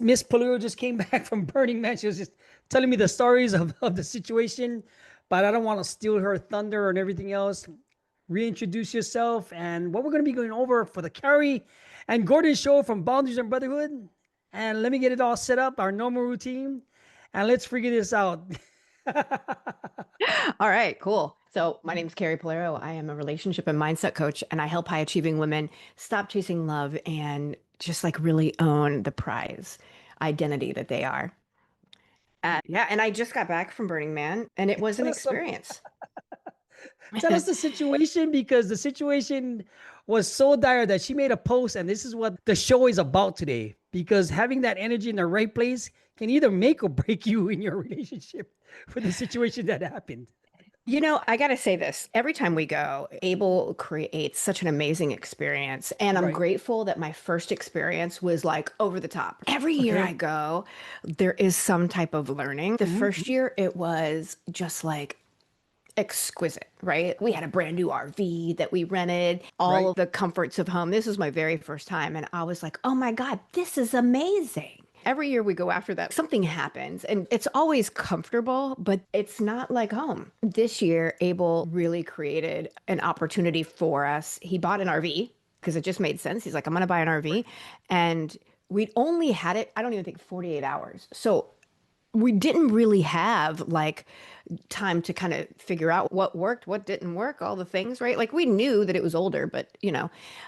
Miss Pullaro just came back from Burning Man. She was just telling me the stories of the situation, but I don't want to steal her thunder and everything else. Reintroduce yourself and what we're going to be going over for the Carrie and Gordon show from Boundaries and Brotherhood. And let me get it all set up, our normal routine, and let's figure this out. All right, cool. So my name is Carrie Pullaro. I am a relationship and mindset coach, and I help high achieving women stop chasing love and just like really own the prize identity that they are. Yeah, and I just got back from Burning Man, and it was an Tell us some, experience. tell us the situation because the situation was so dire that she made a post, and this is what the show is about today. Because having that energy in the right place can either make or break you in your relationship for the situation that happened. I got to say this. Every time we go, Abel creates such an amazing experience. And I'm Right. grateful that my first experience was like over the top. Every year Okay. I go, there is some type of learning. The first Mhm. year, it was just like exquisite, right? We had a brand new RV that we rented, all Right. of the comforts of home. This was my very first time. And I was like, oh my God, this is amazing. Every year we go after that, something happens and it's always comfortable, but it's not like home. This year, Abel really created an opportunity for us. He bought an RV because it just made sense. He's like, I'm going to buy an RV. And we'd only had it, I don't even think 48 hours. So we didn't really have like time to kind of figure out what worked, what didn't work, all the things, right? Like we knew that it was older, but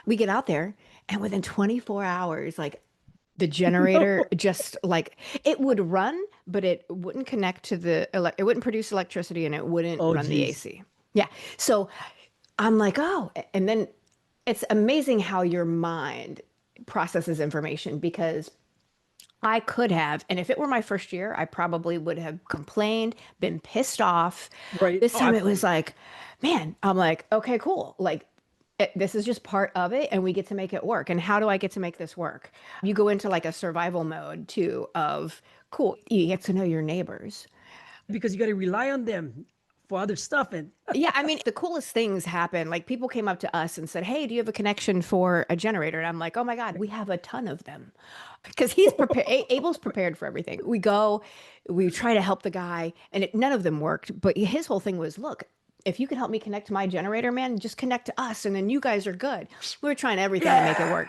we get out there and within 24 hours, like the generator No. just like it would run, but it wouldn't connect to it wouldn't produce electricity and it wouldn't Oh, run the geez. AC. Yeah. So I'm like, oh, and then it's amazing how your mind processes information because I could have, and if it were my first year, I probably would have complained, been pissed off. Right. This Oh, time it was absolutely. like, man, I'm like, okay, cool. Like, this is just part of it, and we get to make it work. And how do I get to make this work? You go into like a survival mode too, of cool, you get to know your neighbors. Because you got to rely on them for other stuff. And Yeah, I mean, the coolest things happen. Like people came up to us and said, "Hey, do you have a connection for a generator?" And I'm like, "Oh my God, we have a ton of them." Because he's prepared, Abel's prepared for everything. We go, we try to help the guy, and none of them worked. But his whole thing was, look, if you can help me connect to my generator, man, just connect to us, and then you guys are good. We were trying everything to make it yeah. work.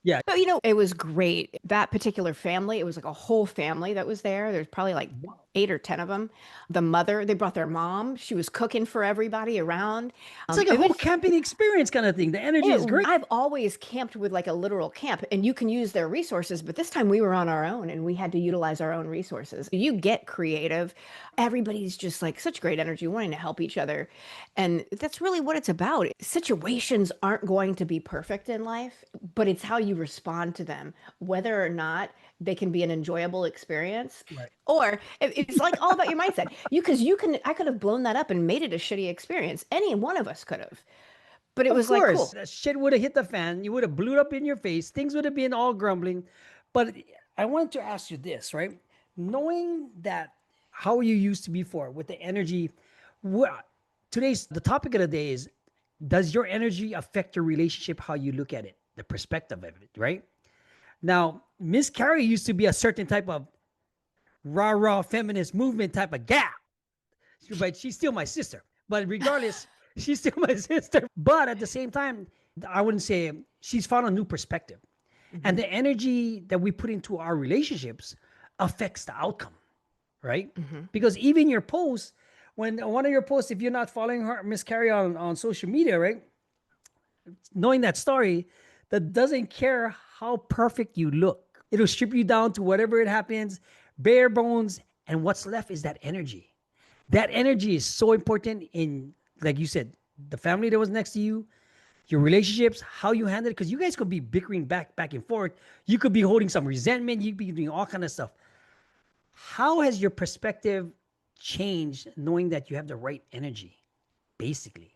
Yeah. So, it was great. That particular family, it was like a whole family that was there. There's probably like Wow. 8 or 10 of them. The mother, they brought their mom. She was cooking for everybody around. It's like a It whole was camping experience kind of thing. The energy is great. I've always camped with like a literal camp and you can use their resources, but this time we were on our own and we had to utilize our own resources. You get creative. Everybody's just like such great energy, wanting to help each other. And that's really what it's about. Situations aren't going to be perfect in life, but it's how you respond to them, whether or not they can be an enjoyable experience. Right. Or it's like all about your mindset. Because I could have blown that up and made it a shitty experience. Any one of us could have. But it Of was like, course, cool. that shit would have hit the fan. You would have blew it up in your face. Things would have been all grumbling. But I wanted to ask you this, right? Knowing that how you used to be before with the energy, what today's the topic of the day is, does your energy affect your relationship, how you look at it, the perspective of it, right? Now, Miss Carrie used to be a certain type of rah rah feminist movement type of gal, but she's still my sister. But regardless, she's still my sister. But at the same time, I wouldn't say she's found a new perspective. And Hmm. the energy that we put into our relationships affects the outcome, right? Hmm. Because even your posts, when one of your posts, if you're not following her, Miss Carrie, on social media, right? Knowing that story, that doesn't care how perfect you look. It'll strip you down to whatever it happens, bare bones, and what's left is that energy. That energy is so important in, like you said, the family that was next to you, your relationships, how you handle it, because you guys could be bickering back and forth. You could be holding some resentment. You could be doing all kind of stuff. How has your perspective changed knowing that you have the right energy, basically?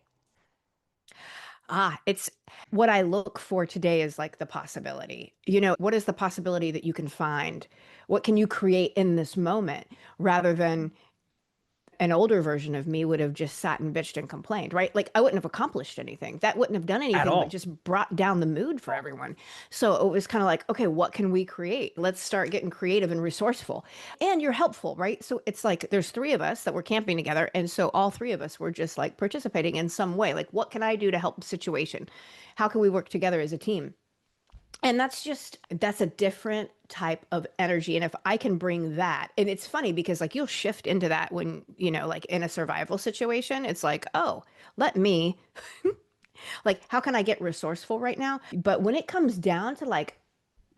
It's what I look for today is like the possibility. What is the possibility that you can find? What can you create in this moment rather than An older version of me would have just sat and bitched and complained, right? Like I wouldn't have accomplished anything. That wouldn't have done at anything but all. just brought down the mood for everyone. So it was kind of like, okay, what can we create? Let's start getting creative and resourceful. And you're helpful, right? So it's like there's three of us that were camping together. And so all three of us were just like participating in some way. Like, what can I do to help the situation? How can we work together as a team? And that's a different type of energy. And if I can bring that, and it's funny because like you'll shift into that when, like in a survival situation, it's like, oh, let me, like, how can I get resourceful right now? But when it comes down to like,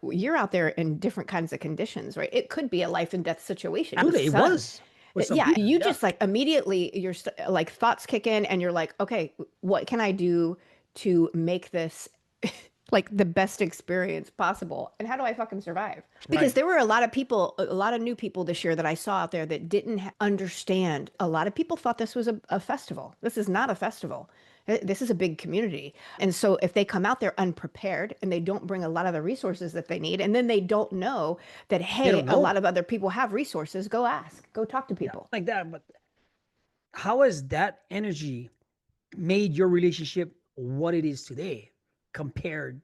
you're out there in different kinds of conditions, right? It could be a life and death situation. The Absolutely, it sun. was for some Yeah, people. you Yeah, just like immediately like thoughts kick in and you're like, okay, what can I do to make this like the best experience possible? And how do I fucking survive? Because right. there were a lot of people, a lot of new people this year that I saw out there that didn't understand. A lot of people thought this was a festival. This is not a festival. This is a big community. And so if they come out there unprepared and they don't bring a lot of the resources that they need, and then they don't know that, They hey, don't a know. lot of other people have resources, go ask, go talk to Yeah, people. like that. But how has that energy made your relationship what it is today compared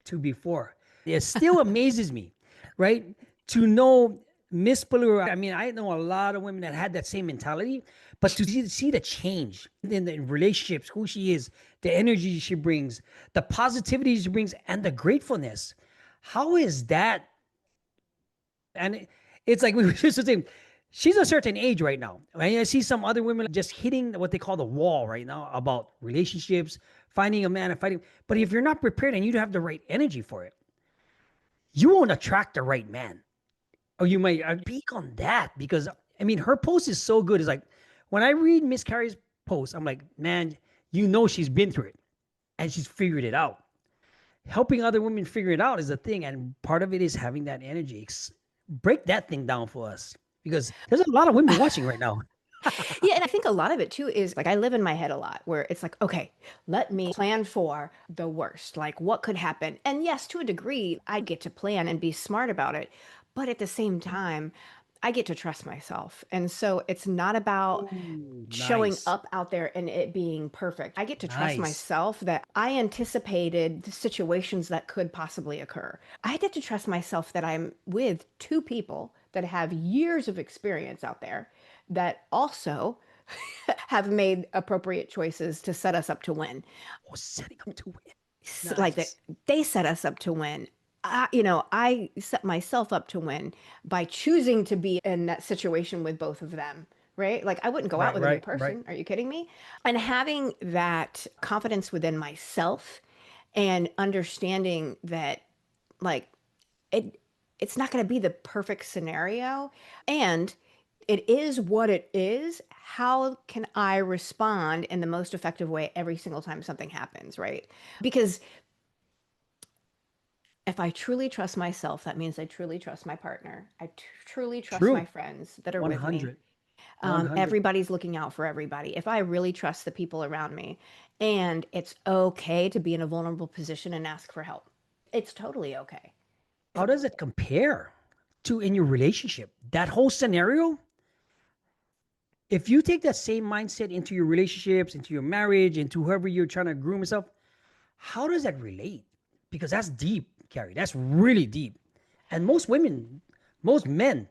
to before? It still amazes me, right? To know Miss Pullaro. I mean, I know a lot of women that had that same mentality, but to see the change in the relationships, who she is, the energy she brings, the positivity she brings, and the gratefulness. How is that? And it's like we were just saying, she's a certain age right now. Right? I see some other women just hitting what they call the wall right now about relationships, finding a man and fighting. But if you're not prepared and you don't have the right energy for it, you won't attract the right man. Or you might speak on that because I mean her post is so good. It's like when I read Miss Carrie's post, I'm like, man, she's been through it and she's figured it out. Helping other women figure it out is a thing, and part of it is having that energy. Break that thing down for us because there's a lot of women watching right now. Yeah, and I think a lot of it too is like I live in my head a lot where it's like, okay, let me plan for the worst. Like what could happen? And yes, to a degree, I get to plan and be smart about it. But at the same time, I get to trust myself. And so it's not about Ooh, showing nice, up out there and it being perfect. I get to trust nice. myself that I anticipated the situations that could possibly occur. I get to trust myself that I'm with two people that have years of experience out there that also have made appropriate choices to set us up to win. Oh, setting up to win. Like that Nice. they set us up to win. I set myself up to win by choosing to be in that situation with both of them, right? Like I wouldn't go out Right, with a new right, right. person. Are you kidding me? And having that confidence within myself and understanding that like it it's not going to be the perfect scenario and it is what it is. How can I respond in the most effective way every single time something happens, right? Because if I truly trust myself, that means I truly trust my partner. I truly trust my True. friends that are with me. 100. 100. Everybody's looking out for everybody. If I really trust the people around me, and it's okay to be in a vulnerable position and ask for help, it's totally okay. How does it compare to in your relationship? That whole scenario, if you take that same mindset into your relationships, into your marriage, into whoever you're trying to groom yourself, how does that relate? Because that's deep, Carrie. That's really deep. And most women, most men,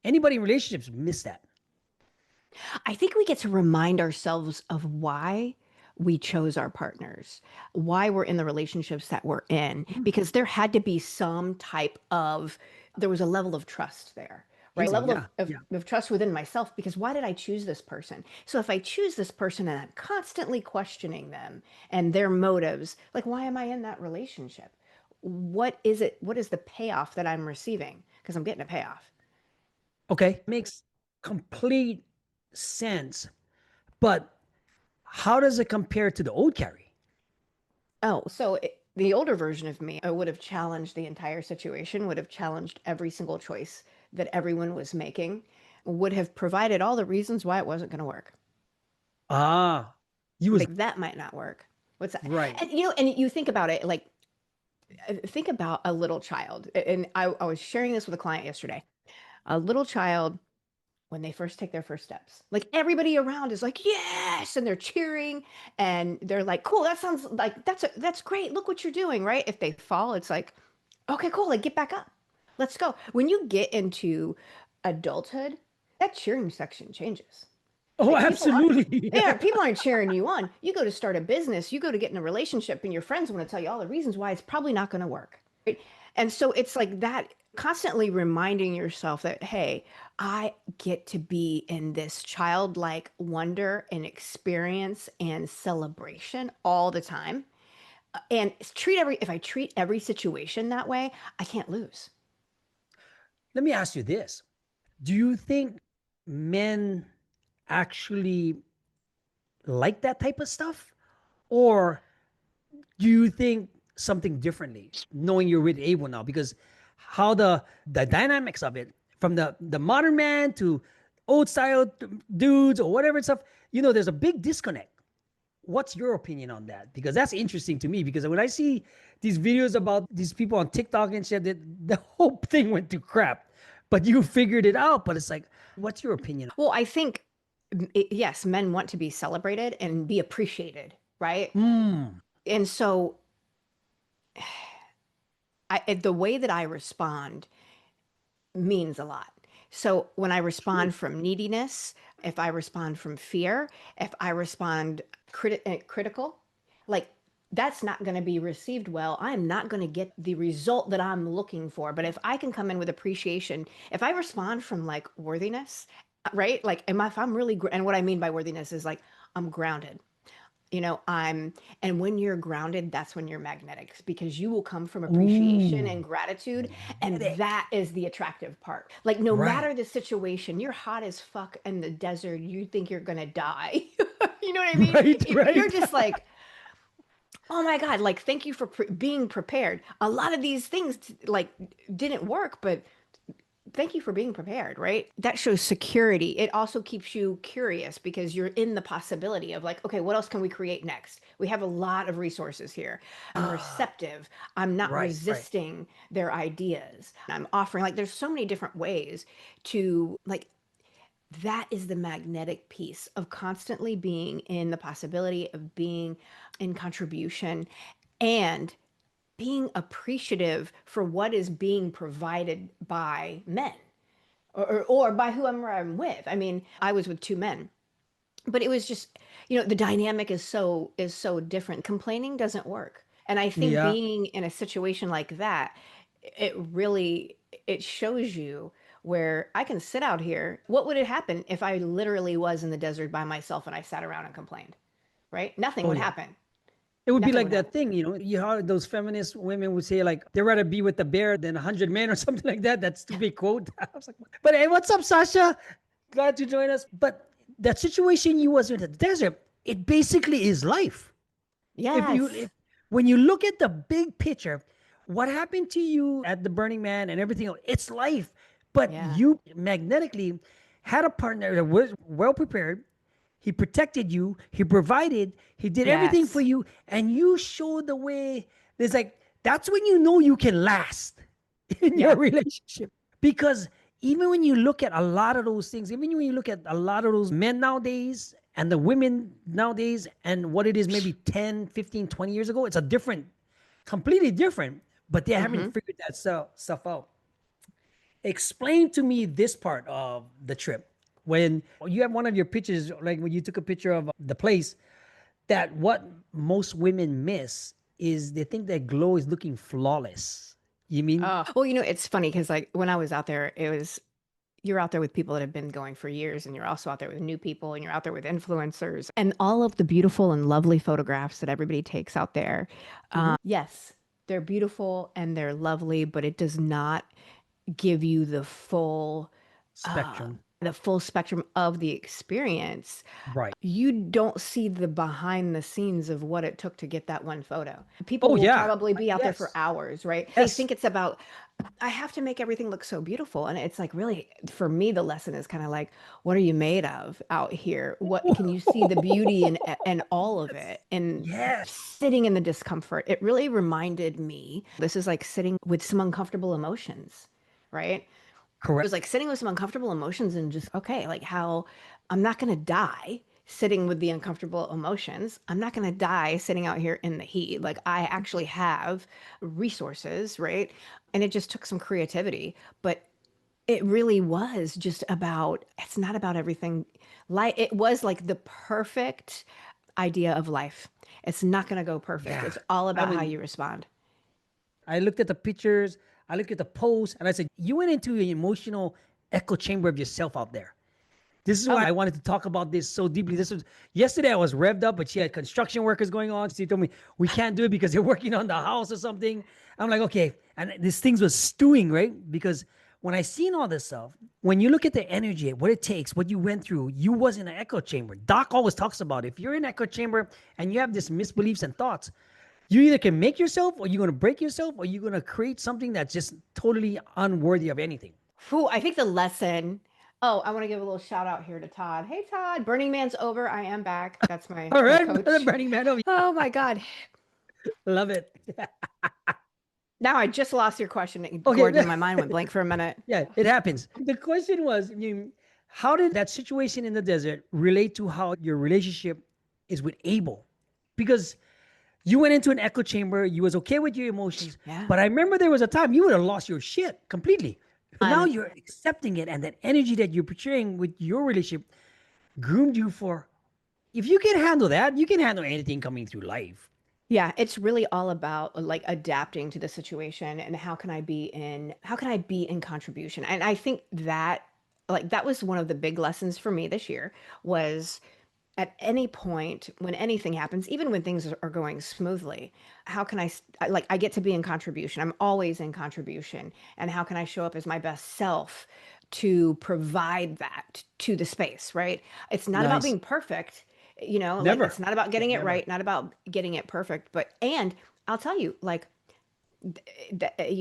anybody in relationships miss that. I think we get to remind ourselves of why we chose our partners, why we're in the relationships that we're in, Mm, because there had to be some type of, there was a level of trust there, right? A amazing. level Yeah. Yeah. of trust within myself, because why did I choose this person? So if I choose this person and I'm constantly questioning them and their motives, like, why am I in that relationship? What is it? What is the payoff that I'm receiving? Because I'm getting a payoff. Okay. Makes complete sense. But how does it compare to the old Carrie? Oh, so the older version of me would have challenged the entire situation, would have challenged every single choice that everyone was making, would have provided all the reasons why it wasn't going to work. Ah, you was Like that might not work. What's that? right. And you think about it, like think about a little child. And I was sharing this with a client yesterday. A little child when they first take their first steps. Like everybody around is like, yes, and they're cheering and they're like, cool, that sounds like that's great. Look what you're doing, right? If they fall, it's like, okay, cool, like get back up. Let's go. When you get into adulthood, that cheering section changes. Oh, Like people aren't, absolutely. yeah, people aren't cheering you on. You go to start a business, you go to get in a relationship, and your friends want to tell you all the reasons why it's probably not going to work. Right? And so it's like that constantly reminding yourself that, hey, I get to be in this childlike wonder and experience and celebration all the time. And if I treat every situation that way, I can't lose. Let me ask you this. Do you think men actually like that type of stuff? Or do you think something differently, knowing you're with Abel now? Because how the dynamics of it, from the modern man to old style dudes or whatever stuff, there's a big disconnect. What's your opinion on that? Because that's interesting to me. Because when I see these videos about these people on TikTok and shit, that the whole thing went to crap. But you figured it out. But it's like, what's your opinion? Well, I think, yes, men want to be celebrated and be appreciated, right? Hmm. And so the way that I respond means a lot. So when I respond from neediness, if I respond from fear, if I respond critical, like that's not going to be received well. I'm not going to get the result that I'm looking for. But if I can come in with appreciation, if I respond from like worthiness, right? Like, if I'm really, and what I mean by worthiness is like, I'm grounded. And when you're grounded, that's when you're magnetic because you will come from appreciation Ooh, and gratitude. And magnetic. that is the attractive part. Like, no Right. matter the situation, you're hot as fuck in the desert, you think you're going to die. You know what I mean? Right, You're right. just like, oh my God, like, thank you for being prepared. A lot of these things, like, didn't work, but thank you for being prepared, right? That shows security. It also keeps you curious because you're in the possibility of like, okay, what else can we create next? We have a lot of resources here. I'm Ah, receptive. I'm not right, right. resisting their ideas. I'm offering, like, there's so many different ways to, like, that is the magnetic piece of constantly being in the possibility of being in contribution and being appreciative for what is being provided by men or by whoever I'm with. I mean, I was with two men, but it was just, the dynamic is so different. Complaining doesn't work. And I think Yeah. being in a situation like that, it shows you where I can sit out here. What would it happen if I literally was in the desert by myself and I sat around and complained? Right? Nothing Oh, would yeah. happen. It would be Nothing like would that happen. thing, you how those feminist women would say, like, they'd rather be with the bear than 100 men or something like that. That stupid quote. I was like, but hey, what's up, Sasha? Glad to join us. But that situation you was in the desert, it basically is life. If Yes. when you look at the big picture, what happened to you at the Burning Man and everything else, it's life. But Yeah. you magnetically had a partner that was well prepared. He protected you, he provided, he did everything for Yes. you, and you showed the way. There's like, that's when you know you can last in your Yeah. relationship. Because even when you look at a lot of those things, even when you look at a lot of those men nowadays and the women nowadays and what it is maybe 10, 15, 20 years ago, it's a different, completely different, but they haven't Hmm. figured that stuff out. Explain to me this part of the trip. When you have one of your pictures, like when you took a picture of the place, that what most women miss is they think that glow is looking flawless. You mean? Well, it's funny because like when I was out there, you're out there with people that have been going for years, and you're also out there with new people, and you're out there with influencers, and all of the beautiful and lovely photographs that everybody takes out there. Mhm. Yes, they're beautiful and they're lovely, but it does not give you Spectrum. the full spectrum of the experience. Right. You don't see the behind the scenes of what it took to get that one photo. People Oh will yeah. probably be out there for Yes. hours, right? They Yes. think it's about, I have to make everything look so beautiful. And it's like, really, for me, the lesson is kind of like, what are you made of out here? What can you see the beauty and all of Yes. it? And Yes. sitting in the discomfort, it really reminded me, this is like sitting with some uncomfortable emotions, right? It Correct. was like sitting with some uncomfortable emotions and just, okay, like how I'm not going to die sitting with the uncomfortable emotions. I'm not going to die sitting out here in the heat. Like I actually have resources, right? And it just took some creativity, but it really was just about, it's not about everything. Like it was like the perfect idea of life. It's not going to go perfect. Yeah. It's all I about how was you respond. I looked at the pictures, I looked at the posts, and I said, you went into an emotional echo chamber of yourself out there. This is Oh, why I wanted to talk about this so deeply. This was yesterday. I was revved up, but she had construction workers going on. She told me we can't do it because they're working on the house or something. I'm like, okay. And these things was stewing, right? Because when I seen all this stuff, when you look at the energy, what it takes, what you went through, you was in an echo chamber. Doc always talks about it. If you're in an echo chamber and you have this misbeliefs and thoughts, you either can make yourself or you're going to break yourself or you're going to create something that's just totally unworthy of anything. whew, I think the lesson. Oh, I want to give a little shout out here to Todd. Hey, Todd. Burning Man's over. I am back. That's my All my right, coach. Burning Man. Oh, Oh my God. love it. Now I just lost your question, Gordon. Okay. My mind went blank for a minute. Yeah, it happens. The question was, how did that situation in the desert relate to how your relationship is with Abel? Because you went into an echo chamber, you was okay with your emotions, Yeah. but I remember there was a time you would have lost your shit completely. But now Um, you're accepting it, and that energy that you're portraying with your relationship groomed you for. If you can handle that, you can handle anything coming through life. yeah, it's really all about like adapting to the situation and how can I be in contribution? And I think that like that was one of the big lessons for me this year was at any point when anything happens, even when things are going smoothly, how can like I get to be in contribution. I'm always in contribution. And how can I show up as my best self to provide that to the space, right? It's not about Nice. being perfect, like Never. it's not about Yeah, getting it never. right, not about getting it perfect, but and I'll tell you, like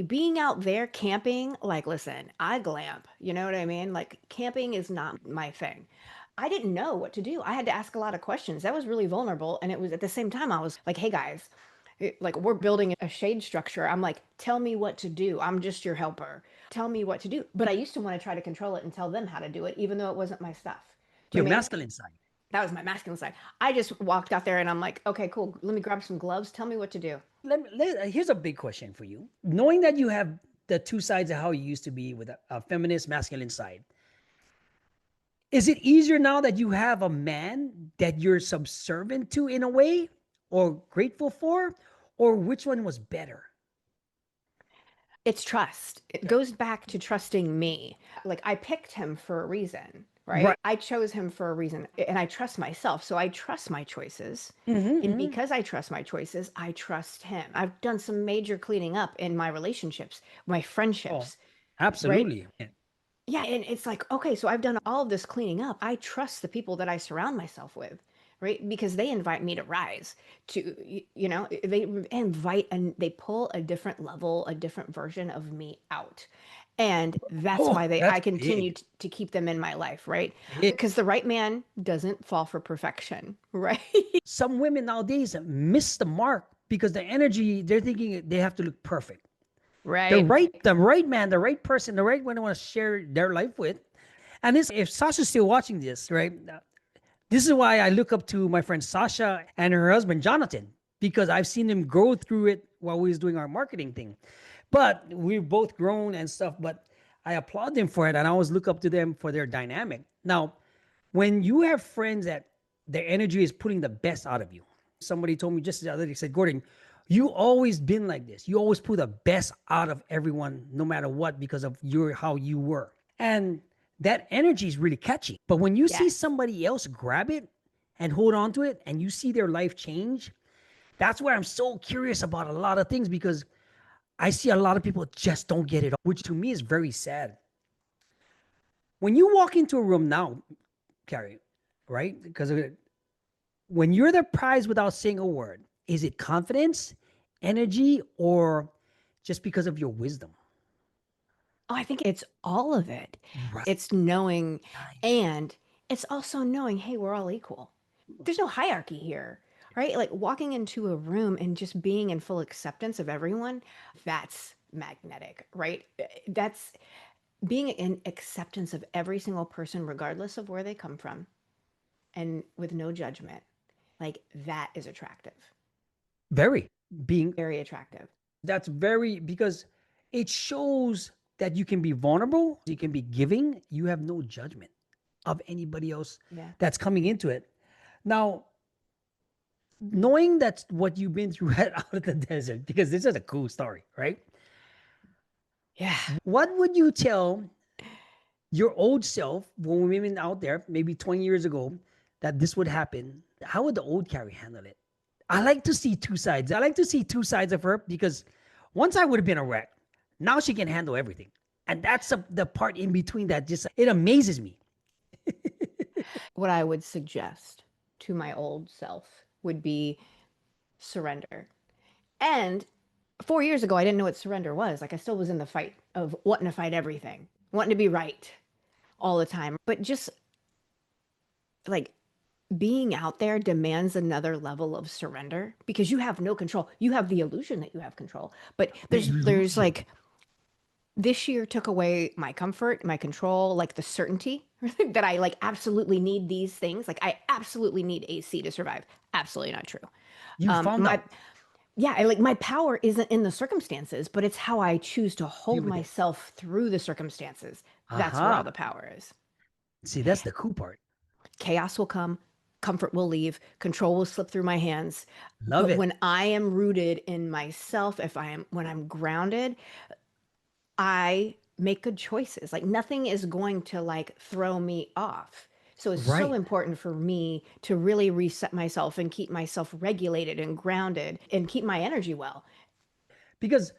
being out there camping, like, listen, I glamp, you know what I mean? Like, camping is not my thing. I didn't know what to do. I had to ask a lot of questions. That was really vulnerable. And it was at the same time, I was like, hey guys, like, we're building a shade structure. I'm like, tell me what to do. I'm just your helper. Tell me what to do. But I used to want to try to control it and tell them how to do it, even though it wasn't my stuff. Do you Your know what I mean? masculine side. That was my masculine side. I just walked out there and I'm like, okay, cool. Let me grab some gloves. Tell me what to do. Here's a big question for you. Knowing that you have the two sides of how you used to be with a feminist masculine side, is it easier now that you have a man that you're subservient to in a way or grateful for? Or which one was better? It's trust. It goes back to trusting me. Like I picked him for a reason, right? Right. I chose him for a reason and I trust myself. So I trust my choices. And Mm-hmm. because I trust my choices, I trust him. I've done some major cleaning up in my relationships, my Oh, friendships, right? absolutely. Yeah, and it's like, okay, so I've done all of this cleaning up. I trust the people that I surround myself with, right? Because they invite me to rise, to, they invite and they pull a different level, a different version of me out. And that's Oh, why I that's continue big. to keep them in my life, right? Big. Because the right man doesn't fall for perfection, right? Some women nowadays miss the mark because the energy, they're thinking they have to look perfect. Right. The right man, the right person, the right one they want to share their life with. And this, if Sasha's still watching this, right? This is why I look up to my friend Sasha and her husband Jonathan because I've seen them go through it while we was doing our marketing thing. But we've both grown and stuff. But I applaud them for it, and I always look up to them for their dynamic. Now, when you have friends that their energy is putting the best out of you, somebody told me just the other day, said, Gordon, you always been like this. You always put the best out of everyone, no matter what, because of your how you were. And that energy is really catchy. But when you see Yes. somebody else grab it and hold on to it and you see their life change, that's where I'm so curious about a lot of things because I see a lot of people just don't get it, which to me is very sad. When you walk into a room now, Carrie, right? Because when you're the prize without saying a word, is it confidence, energy, or just because of your wisdom? Oh, I think it's all of it. Right. It's knowing, Nice. and it's also knowing, hey, we're all equal. There's no hierarchy here, right? Like walking into a room and just being in full acceptance of everyone, that's magnetic, right? That's being in acceptance of every single person, regardless of where they come from, and with no judgment, like that is attractive, Very being very attractive. that's very because it shows that you can be vulnerable, you can be giving, you have no judgment of anybody else Yeah. that's coming into it. Now, knowing that's what you've been through out of the desert, because this is a cool story, right? Yeah. What would you tell your old self when we went out there, maybe 20 years ago, that this would happen? How would the old Carrie handle it? I like to see two sides. I like to see two sides of her because once I would have been a wreck. Now she can handle everything. And that's the part in between that just, it amazes me. What I would suggest to my old self would be surrender. And 4 years ago, I didn't know what surrender was. Like, I still was in the fight of wanting to fight everything, wanting to be right all the time. But just like being out there demands another level of surrender because you have no control. You have the illusion that you have control. But The there's illusion. like this year took away my comfort, my control, like the certainty that I like absolutely need these things. Like I absolutely need AC to survive. Absolutely not true. You found My out. yeah, I like my power isn't in the circumstances, but it's how I choose to Deal hold with it. myself through the circumstances. That's where Aha. all the power is. See, that's the cool part. Chaos will come, comfort will leave, control will slip through my hands. Love But it. when I am rooted in myself, if I am when I'm grounded, I make good choices. Like nothing is going to like throw me off. So it's so Right. important for me to really reset myself and keep myself regulated and grounded and keep my energy well. Because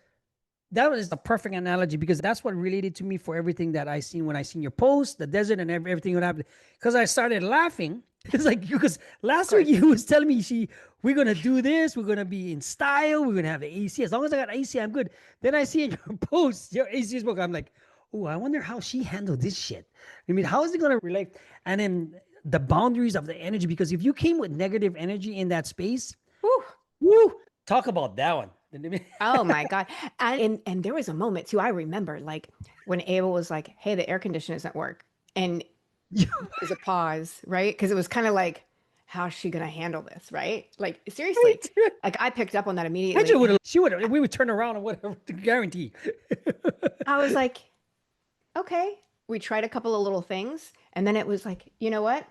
that was a perfect analogy because that's what related to me for everything that I seen when I seen your post, the desert and everything that happened. Because I started laughing. It's like because Of last week course. you was telling me we're gonna do this, we're gonna be in style, we're gonna have the AC. As long as I got AC, I'm good. Then I see in your post, your AC book, I'm like, oh, I wonder how she handled this shit. I mean, how is it gonna relate? And then the boundaries of the energy, because if you came with negative energy in that space, Whew. woo, talk about that one. Oh my God. And there was a moment too, I remember like when Abel was like, hey, the air conditioner doesn't work. And there's a pause, right? Because it was kind of like, how's she gonna handle this, right? Like seriously. Like I picked up on that Angela immediately. would have, she would have, we would turn around and whatever, to guarantee. I was like, okay. We tried a couple of little things, and then it was like, you know what?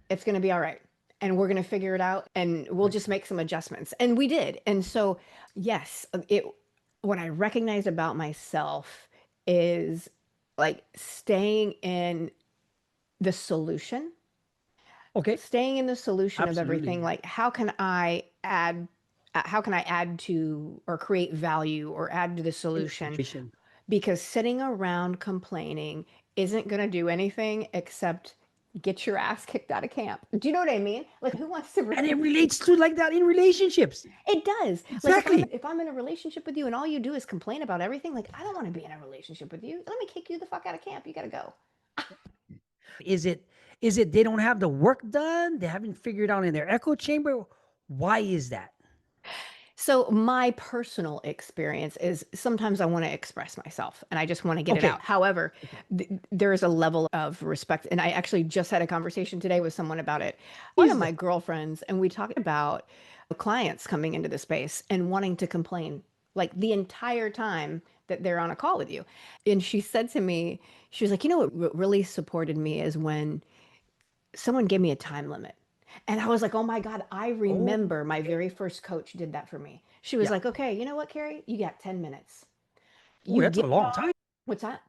It's gonna be all right. And we're gonna figure it out and we'll just make some adjustments. And we did. And so yes, it what I recognized about myself is like staying in the solution, Okay, staying in the solution of everything. absolutely. Like, how can I add to or create value or add to the In the solution? situation. Because sitting around complaining isn't going to do anything except get your ass kicked out of camp. Do you know what I mean? Like, who wants to And it really? relates to like that in relationships. It does. Like Exactly. if I'm in a relationship with you and all you do is complain about everything, like I don't want to be in a relationship with you. Let me kick you the fuck out of camp. You got to go. Is it they don't have the work done? They haven't figured out in their echo chamber? Why is that? So my personal experience is sometimes I want to express myself and I just want to get it Okay. out. However, Okay. there is a level of respect, and I actually just had a conversation today with someone about it. One of Is my that girlfriends, and we talked about clients coming into the space and wanting to complain like the entire time that they're on a call with you. And she said to me, she was like, you know what really supported me is when someone gave me a time limit. And I was like, oh my God, I oh remember my okay. very first coach did that for me. She was Yeah. like, okay, you know what, Carrie? You got 10 minutes. Oh, You that's get a it long all. time. What's that?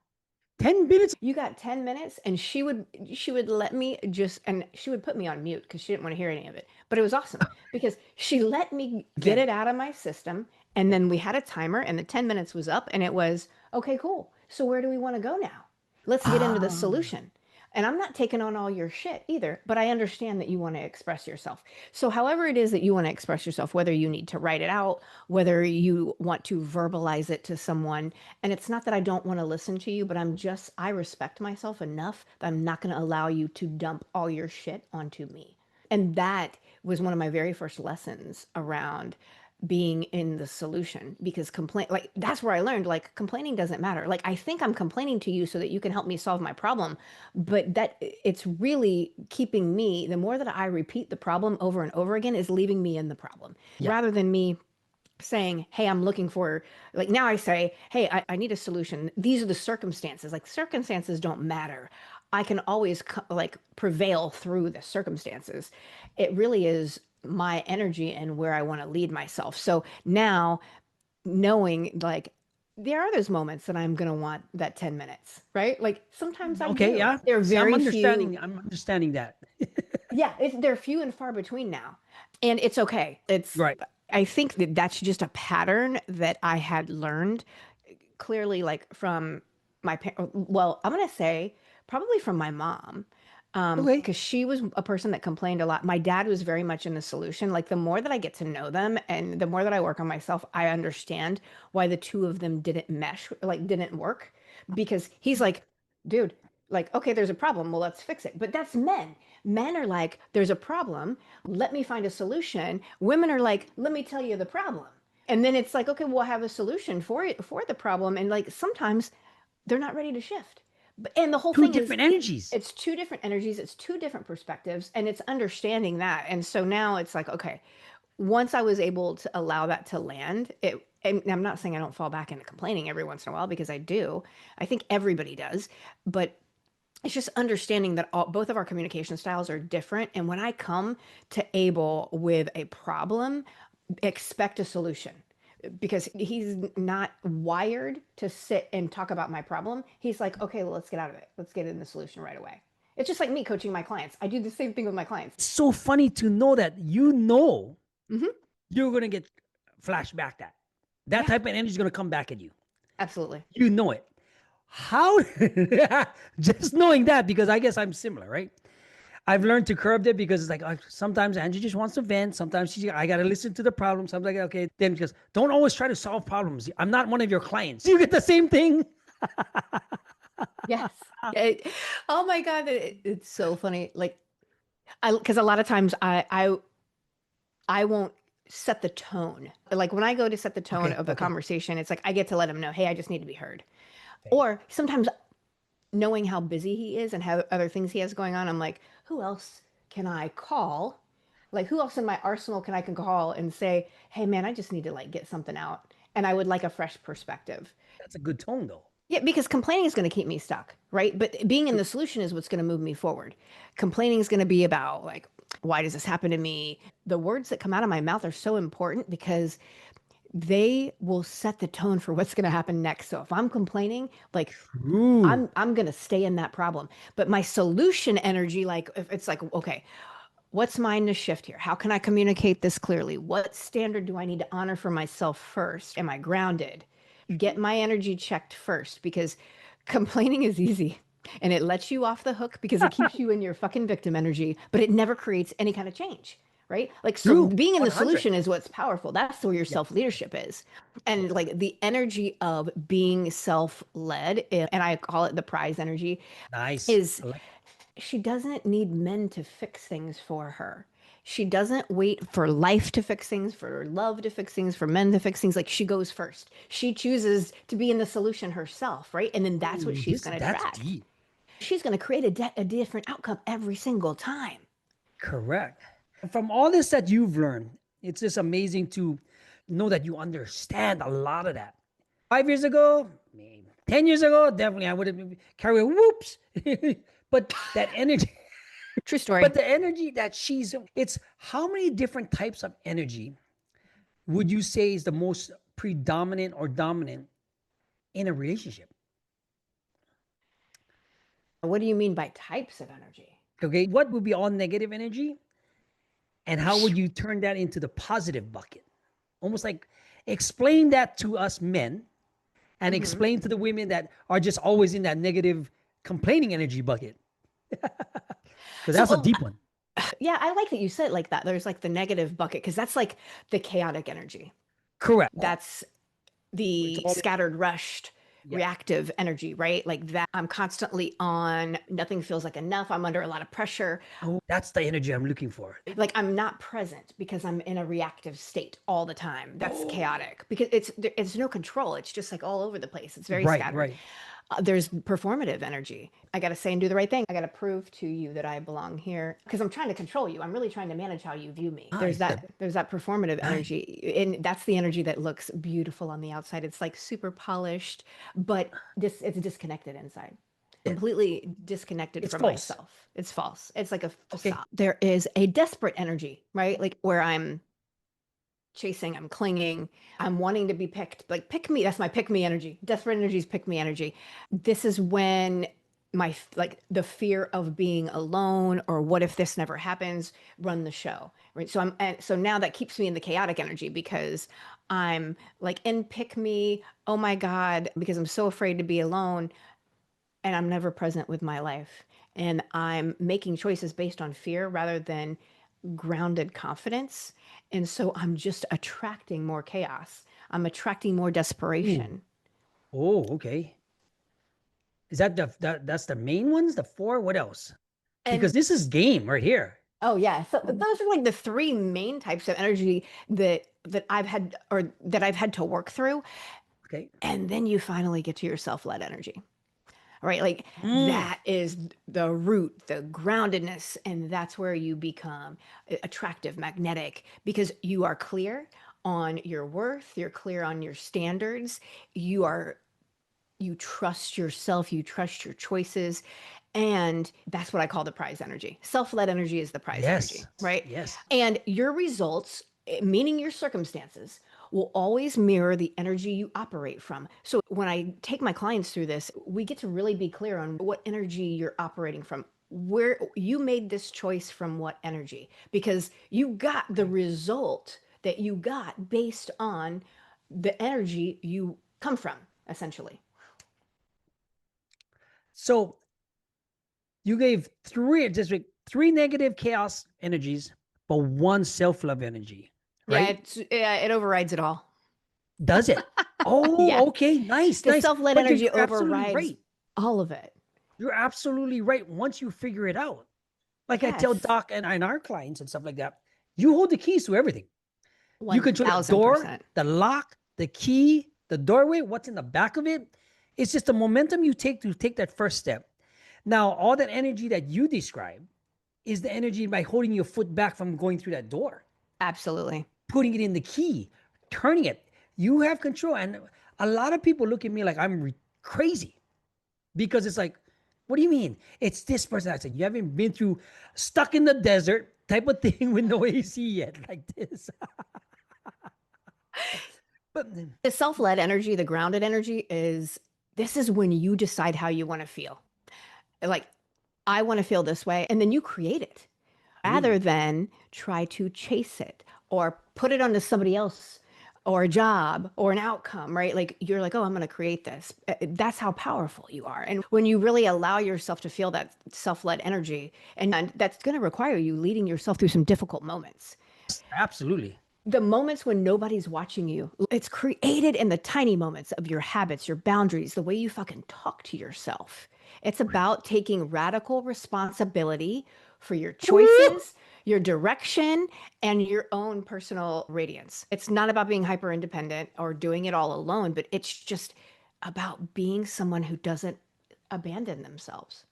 10 minutes. You got 10 minutes. And she would let me just, and she would put me on mute because she didn't want to hear any of it. But it was awesome because she let me get Vent. it out of my system. And then we had a timer and the 10 minutes was up and it was, okay, cool. So where do we want to go now? Let's get into the Ah, solution. And I'm not taking on all your shit either, but I understand that you want to express yourself. So, however it is that you want to express yourself, whether you need to write it out, whether you want to verbalize it to someone, and it's not that I don't want to listen to you, but I respect myself enough that I'm not going to allow you to dump all your shit onto me. And that was one of my very first lessons around being in the solution, because like that's where I learned like complaining doesn't matter. Like I think I'm complaining to you so that you can help me solve my problem, but that it's really keeping me, the more that I repeat the problem over and over again, is leaving me in the problem Yeah. rather than me saying, hey, I'm looking for, like now I say, hey, I need a solution. These are the circumstances. Like circumstances don't matter. I can always like prevail through the circumstances. It really is my energy and where I want to lead myself. So now knowing like there are those moments that I'm going to want that 10 minutes, right? Like sometimes I Okay. do. Yeah. There are See, I'm very few. understanding. I'm understanding that. Yeah, they're few and far between now. And it's okay. Right. I think that that's just a pattern that I had learned clearly, like from my parents. Well, I'm going to say probably from my mom, Okay. because she was a person that complained a lot. My dad was very much in the solution. Like the more that I get to know them and the more that I work on myself, I understand why the two of them didn't mesh, like didn't work, because he's like, dude, like, okay, there's a problem. Well, let's fix it. But that's men. Men are like, there's a problem. Let me find a solution. Women are like, let me tell you the problem. And then it's like, okay, we'll have a solution for it, for the problem. And like sometimes they're not ready to shift. And the whole Two thing is, different energies. it's two different energies, it's two different perspectives, and it's understanding that. And so now it's like, okay, once I was able to allow that to land, and I'm not saying I don't fall back into complaining every once in a while, because I do. I think everybody does. But it's just understanding that both of our communication styles are different. And when I come to Abel with a problem, expect a solution, because he's not wired to sit and talk about my problem. He's like, okay, well, let's get out of it. Let's get in the solution right away. It's just like me coaching my clients. I do the same thing with my It's clients. so funny to know that you know Hmm. you're gonna get flashback. That Yeah, type of energy is gonna come back at you. absolutely. You know it. How? Just knowing that, because I guess I'm similar, right? I've learned to curb that, because it's like sometimes Angie just wants to vent. Sometimes I got to listen to the problem. Sometimes like, okay, then because don't always try to solve problems. I'm not one of your clients. You get the same thing. Yes. Oh my God, it's so funny. Like because a lot of times I won't set the tone. Like when I go to set the tone Okay, of the okay, conversation, it's like I get to let him know, hey, I just need to be heard. okay. Or sometimes knowing how busy he is and how other things he has going on, I'm like, who else can I call? Like who else in my arsenal can call and say, hey man, I just need to like get something out. And I would like a fresh perspective. That's a good tone, though. Yeah, because complaining is going to keep me stuck, right? But being in True. the solution is what's going to move me forward. Complaining is going to be about like, why does this happen to me? The words that come out of my mouth are so important because they will set the tone for what's going to happen next. So if I'm complaining, like True. I'm going to stay in that problem. But my solution energy, like if it's like, okay, what's mine to shift here? How can I communicate this clearly? What standard do I need to honor for myself first? Am I grounded? Get True. my energy checked first, because complaining is easy and it lets you off the hook because it keeps you in your fucking victim energy, but it never creates any kind of change. Right? Like, so True. being in the 100. solution is what's powerful. That's where your Yeah. self leadership is. And Yeah. like the energy of being self led, and I call it the prize energy, Nice. is I like. she doesn't need men to fix things for her. She doesn't wait for life to fix things, for love to fix things, for men to fix things. Like she goes first. She chooses to be in the solution herself, right? And then that's what Ooh, she's this going to that's attract. deep. She's going to create a different outcome every single time. Correct. From all this that you've learned, it's just amazing to know that you understand a lot of that. 5 years ago, maybe 10 years ago, definitely I would have been carry whoops. But that energy, True story. but the energy that it's how many different types of energy would you say is the most predominant or dominant in a relationship? What do you mean by types of energy? Okay, what would be all negative energy, and how would you turn that into the positive bucket? Almost like explain that to us men, and Hmm. explain to the women that are just always in that negative complaining energy bucket, because So, that's a deep one. yeah, I like that you said it like that. There's like the negative bucket because that's like the chaotic energy. Correct. That's It's the all scattered, rushed. Yeah. reactive energy, right? Like that I'm constantly on, nothing feels like enough. I'm under a lot of pressure. Oh, that's the energy I'm looking for. Like I'm not present because I'm in a reactive state all the time. That's Oh, chaotic because it's no control. It's just like all over the place. It's very right, scattered. right. There's performative energy. I got to say and do the right thing. I got to prove to you that I belong here because I'm trying to control you. I'm really trying to manage how you view me. There's Nice, that performative nice. energy, and that's the energy that looks beautiful on the outside. It's like super polished, but it's disconnected inside. Yeah. Completely disconnected It's from false. myself. It's false. It's like a Okay. facade. There is a desperate energy, right? Like where I'm chasing, I'm clinging, I'm wanting to be picked. Like pick me. That's my pick me energy. Desperate energy is pick me energy. This is when my like the fear of being alone or what if this never happens run the show, right? So now that keeps me in the chaotic energy because I'm like in pick me, oh my god, because I'm so afraid to be alone and I'm never present with my life. And I'm making choices based on fear rather than grounded confidence. And so I'm just attracting more chaos. I'm attracting more Ooh. desperation. Oh, okay. Is that that's the main ones? The four? What else? Because And this is game right here. oh yeah, so those are like the three main types of energy that I've had to work through. Okay. And then you finally get to your self-led energy. Right? Like Mm. that is the root, the groundedness, and that's where you become attractive, magnetic, because you are clear on your worth, you're clear on your standards, you are you trust yourself, you trust your choices, and that's what I call the prize energy. Self-led energy is the prize energy, Yes. right? Yes. And your results, meaning your circumstances, will always mirror the energy you operate from. So when I take my clients through this, we get to really be clear on what energy you're operating from. Where you made this choice from what energy, because you got the result that you got based on the energy you come from, essentially. So you gave three negative chaos energies, but one self-love energy, Yeah, right? it overrides it all. Does it? Oh, Yes. okay. Nice, The nice. self-led But energy you're absolutely overrides right. all of it. You're absolutely right. Once you figure it out, like I tell Yes. Doc and our clients and stuff like that, you hold the keys to everything. You control the door, 1000%. the lock, the key, the doorway, what's in the back of it. It's just the momentum you take to take that first step. Now, all that energy that you describe is the energy by holding your foot back from going through that door, Absolutely. putting it in the key, turning it. You have control. And a lot of people look at me like I'm crazy because it's like, what do you mean? It's this person. I said, you haven't been through stuck in the desert type of thing with no AC yet, like this. But The self-led energy, the grounded energy is this is when you decide how you want to feel. Like I want to feel this way and then you create it rather ooh, than try to chase it or put it onto somebody else or a job or an outcome, right? Like you're like, oh, I'm going to create this. That's how powerful you are. And when you really allow yourself to feel that self led energy, and that's going to require you leading yourself through some difficult moments. absolutely. The moments when nobody's watching you, it's created in the tiny moments of your habits, your boundaries, the way you fucking talk to yourself. It's Right. about taking radical responsibility for your Woo! choices, your direction, and your own personal radiance. It's not about being hyper independent or doing it all alone, but it's just about being someone who doesn't abandon themselves.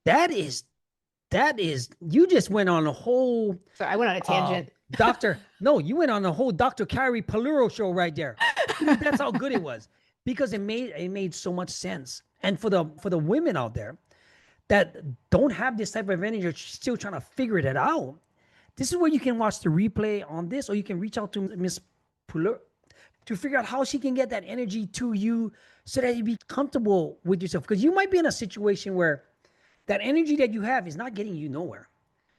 That is you just went on a whole So I went on a uh tangent. doctor. No, you went on a whole Dr. Carrie Pullaro show right there. Dude, that's how good it was. Because it made so much sense. And for the women out there that don't have this type of energy, are still trying to figure it out. This is where you can watch the replay on this, or you can reach out to Miss Puller to figure out how she can get that energy to you so that you be comfortable with yourself. Because you might be in a situation where that energy that you have is not getting you nowhere.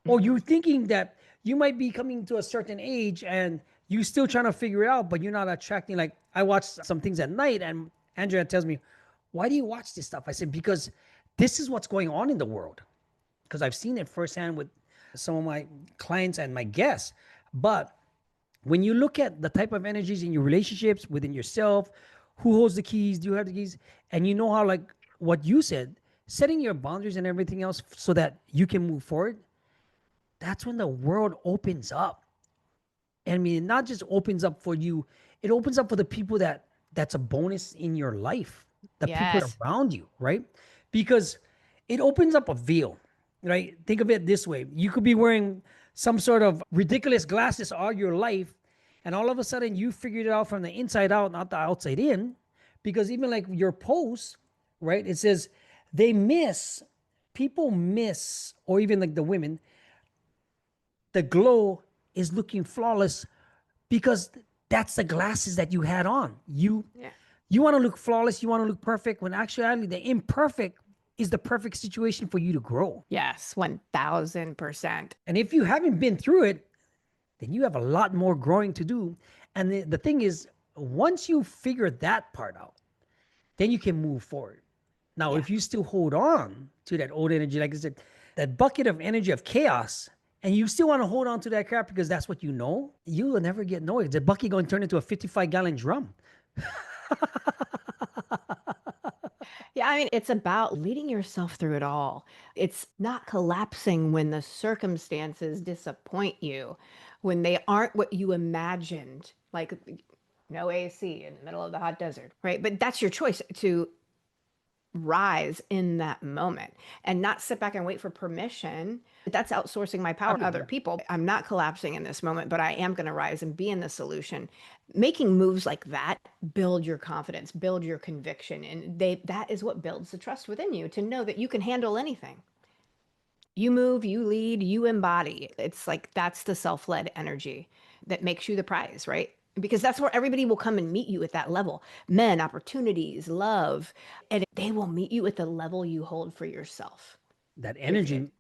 Or Mhm. you're thinking that you might be coming to a certain age and you still trying to figure it out, but you're not attracting. Like I watch some things at night and Andrea tells me, why do you watch this stuff? I said, because this is what's going on in the world. Because I've seen it firsthand with some of my clients and my guests. But when you look at the type of energies in your relationships within yourself, who holds the keys? Do you have the keys? And you know how, like what you said, setting your boundaries and everything else so that you can move forward. That's when the world opens up. And I mean, it not just opens up for you, it opens up for the people that's a bonus in your life, the people Yes. around you, right? Because it opens up a veil, right? Think of it this way. You could be wearing some sort of ridiculous glasses all your life, and all of a sudden you figured it out from the inside out, not the outside in. Because even like your post, right? It says they miss, people miss, or even like the women, the glow is looking flawless because that's the glasses that you had on. Yeah. You want to look flawless, you want to look perfect, when actually the imperfect is the perfect situation for you to grow. Yes, 1000%. And if you haven't been through it, then you have a lot more growing to do. And the thing is, once you figure that part out, then you can move forward. Now, Yeah. if you still hold on to that old energy, like I said, that bucket of energy of chaos, and you still want to hold on to that crap because that's what you know, you will never get nowhere. The bucket going to turn into a 55-gallon drum. Yeah, I mean, it's about leading yourself through it all. It's not collapsing when the circumstances disappoint you, when they aren't what you imagined, like no AC in the middle of the hot desert, right? But that's your choice to rise in that moment and not sit back and wait for permission. That's outsourcing my power to other people. I'm not collapsing in this moment, but I am going to rise and be in the solution. Making moves like that build your confidence, build your conviction, and that is what builds the trust within you to know that you can handle anything. You move, you lead, you embody. It's like that's the self-led energy that makes you the prize, right? Because that's where everybody will come and meet you at that level. Men, opportunities, love, and they will meet you at the level you hold for yourself. That Period. energy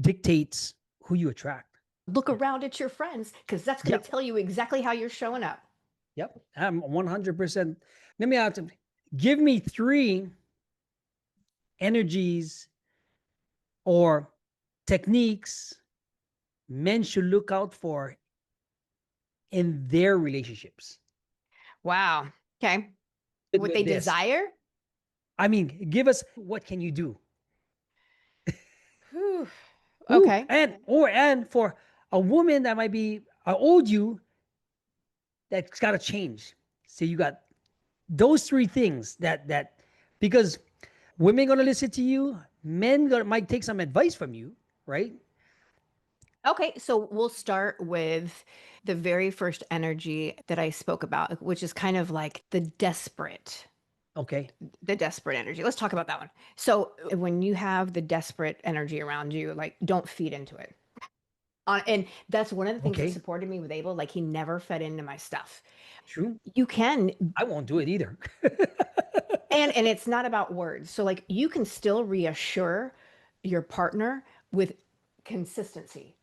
dictates who you attract. Look around at your friends because that's going to Yep. tell you exactly how you're showing up. Yep. I'm 100%. Let me ask, give me three energies or techniques men should look out for in their relationships. Wow. Okay. What they With this, desire? I mean, give us what can you do? Whew. Ooh, Okay. and for a woman that might be owed you, that's got to change. So you got those three things that because women gonna listen to you, might take some advice from you, right? Okay, so we'll start with the very first energy that I spoke about, which is kind of like Okay. the desperate energy. Let's talk about that one. So when you have the desperate energy around you, like don't feed into it. And that's one of the things that Okay. supported me with Abel. Like he never fed into my stuff. True. You can, I won't do it either. and it's not about words. So like you can still reassure your partner with consistency,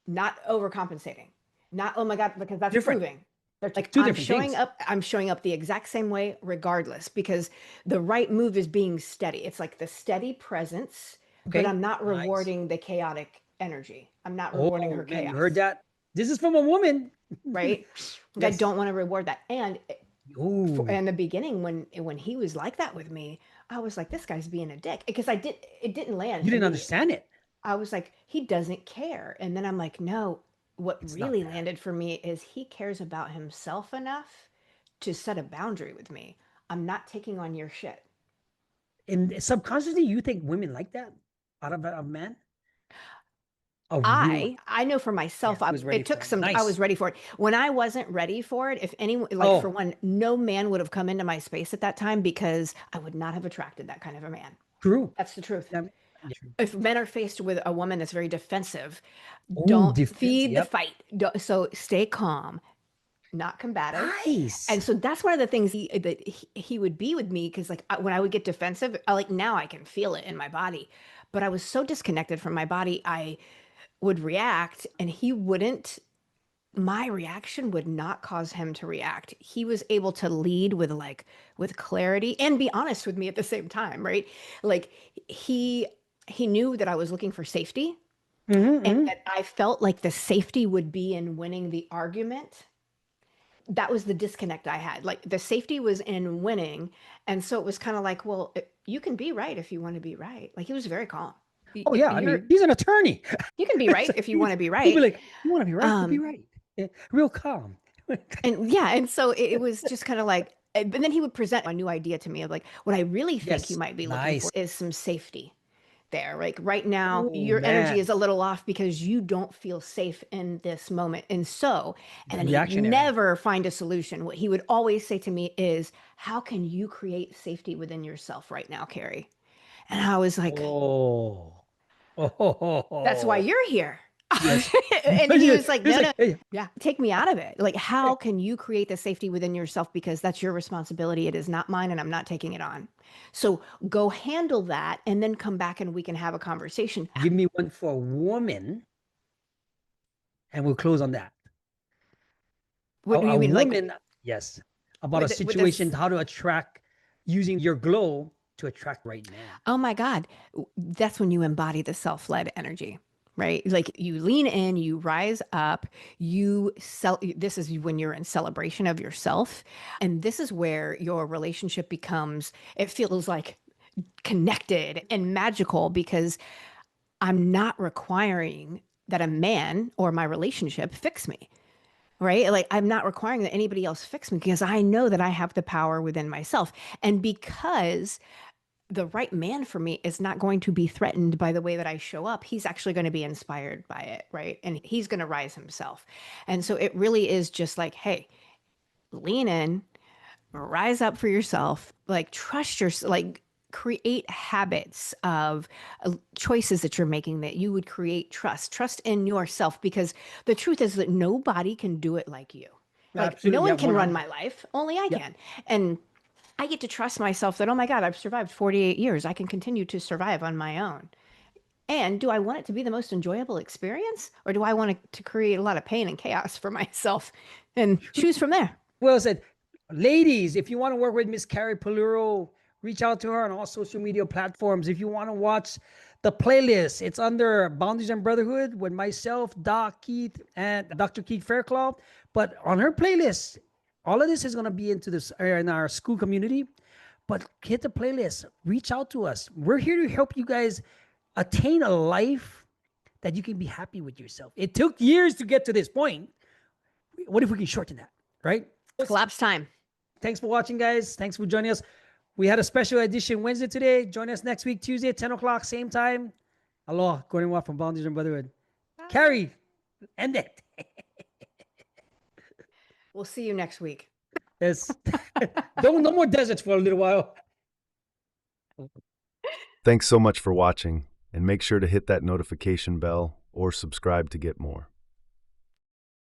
not overcompensating, not oh my god because that's Different. proving. They're like Two different things. I'm showing up the exact same way regardless because the right move is being steady. It's like the steady presence, but Okay. I'm not Nice. rewarding the chaotic energy. I'm not rewarding her Oh man, you heard chaos, that? This is from a woman. right? Like I Yes. don't want to reward that. And for, Oh, in the beginning when he was like that with me, I was like this guy's being a dick because I did it didn't land you didn't immediately. understand it. I was like, he doesn't care. And then I'm like, no, what It's not really that. landed for me is he cares about himself enough to set a boundary with me. I'm not taking on your shit. And subconsciously, you think women like that out of a man? A real one. I know for Yeah, myself, he was ready it took for it. some, I was Nice. ready for it. When I wasn't ready for it, if anyone, like for Oh, one, no man would have come into my space at that time because I would not have attracted that kind of a man. true. That's the truth. Yeah, yeah, true. If men are faced with a woman that's very defensive, Oh, don't defense. feed the Yep. fight. So stay calm, not combative. Nice. And so that's one of the things he would be with me because like when I would get defensive, I like now I can feel it in my body, but I was so disconnected from my body, I would react and he wouldn't. My reaction would not cause him to react. He was able to lead with like with clarity and be honest with me at the same time, right? Like he he knew that I was looking for safety and Mm-hmm. that I felt like the safety would be in winning the argument that was the disconnect I had. Like the safety was in winning. And so it was kind of like, well, you can be right if you want to be right. Like he was very calm. Oh yeah, I You're, mean, he's an attorney. you can be right if you want to be He'd be right. like, "You want to be right? You'll be Um, right." Yeah, real calm. and yeah, and so it was just kind of like, but then he would present a new idea to me of like, what I really think you Yes, might be looking nice. for is some safety there. Like right now, Oh your energy is man, a little off because you don't feel safe in this moment. And so, and then he'd reactionary. never find a solution. What he would always say to me is, how can you create safety within yourself right now, Carrie? And I was like, Oh, that's why oh, you're here. yes. And he was like, He's no, no, like, hey, yeah, take me out of it. Like, how hey, can you create the safety within yourself? Because that's your responsibility. It is not mine, and I'm not taking it on. So go handle that and then come back and we can have a conversation. give me one for a woman, and we'll close on that. A, What do a you mean? Like, woman, yes, about a with situation, this? how to attract using your glow to attract the right man. Oh my God. That's when you embody the self-led energy, right? Like you lean in, you rise up, this is when you're in celebration of yourself. And this is where your relationship becomes, it feels like connected and magical because I'm not requiring that a man or my relationship fix me. Right. Like I'm not requiring that anybody else fix me because I know that I have the power within myself. And because the right man for me is not going to be threatened by the way that I show up. He's actually going to be inspired by it, right? And he's going to rise himself. And so it really is just like, hey, lean in, rise up for yourself, like trust yourself, like create habits of choices that you're making that you would create trust in yourself because the truth is that nobody can do it like you. Like no Absolutely, yeah, one can run 100. my life, only I Yeah, can. And I get to trust myself that, oh my God, I've survived 48 years. I can continue to survive on my own. And do I want it to be the most enjoyable experience? Or do I want it to create a lot of pain and chaos for myself and choose from there? well said. Ladies, if you want to work with Miss Carrie Pullaro, reach out to her on all social media platforms. If you want to watch the playlist, it's under Boundaries and Brotherhood with myself, Doc Keith, and Dr. Keith Fairclough. But on her playlist, all of this is going to be into this in our school community. But hit the playlist, reach out to us. We're here to help you guys attain a life that you can be happy with yourself. It took years to get to this point. What if we can shorten that, right? Collapse time. Thanks for watching, guys. Thanks for joining us. We had a special edition Wednesday today. Join us next week, Tuesday, 10 o'clock, same time. Aloha, Gordon Watt from Boundaries and Brotherhood. Carrie, end it. We'll see you next week. Yes. Don't no more deserts for a little while. Thanks so much for watching, and make sure to hit that notification bell or subscribe to get more.